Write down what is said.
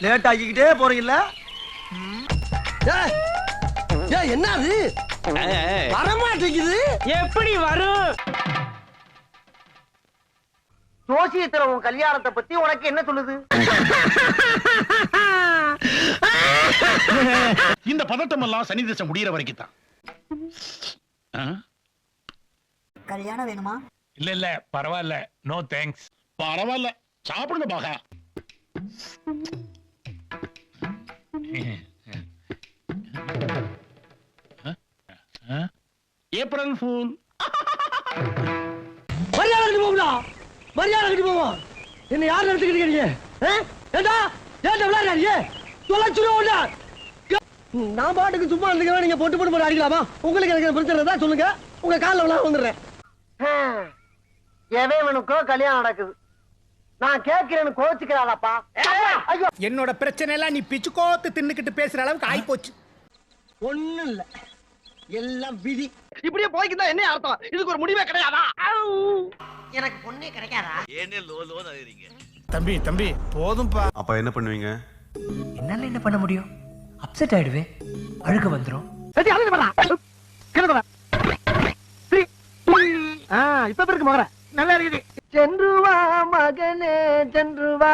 Late ஆக்கிக்கிட்டே போறீங்கல்ல? என்ன அது வரமாட்டேங்குது? எப்படி வரும்? ஜோசியத்துல உன் கல்யாணத்தை பத்தி உனக்கு என்ன சொல்லுது? இந்த பதட்டம் எல்லாம் சனி திசை முடியற வரைக்கும் தான். கல்யாணம் வேணுமா? இல்ல இல்ல பரவாயில்ல, நோ தேங்க்ஸ். பரவாயில்ல, சாப்பிடுங்க பாகா. April fool. மரியாதை போகுதா? மரியாதை போவோம். என்ன யார் நடத்துக்கிட்டீங்க? நான் பாட்டுக்கு சும்மா இருந்துக்கிறேன். நீங்க போட்டு போட்டு போட்டு அடிக்கலாமா? உங்களுக்கு எனக்கு பிரச்சனை தான் சொல்லுங்க. உங்க காலில் விழா வந்துடுறேன். எவனுக்கோ கல்யாணம் நடக்குது, நான் கேட்கிறேன்னு கோச்சுக்கிறாளப்பா. என்னோட பிரச்சனை எல்லாம் நீ பிச்சு கோத்து தின்னுக்கிட்டு பேசுற அளவுக்கு ஆயிப்போச்சு. ஒண்ணும் இல்ல, எல்லாம் விதி. இப்படியே போய்க்குதா என்ன அர்த்தம்? இதுக்கு ஒரு முடிவே கிடையாதா? எனக்கு பொண்ணே கிடைக்காதா? ஏனே லோ லோ ஆகுறீங்க? தம்பி தம்பி போதும்பா. அப்ப என்ன பண்ணுவீங்க? என்னால என்ன பண்ண முடியும்? அப்செட் ஆயிடுவேன், அழுக வந்துரும். இப்ப இருக்கு மகர நல்லா இருக்குது. சென்று வா மகனே சென்று வா.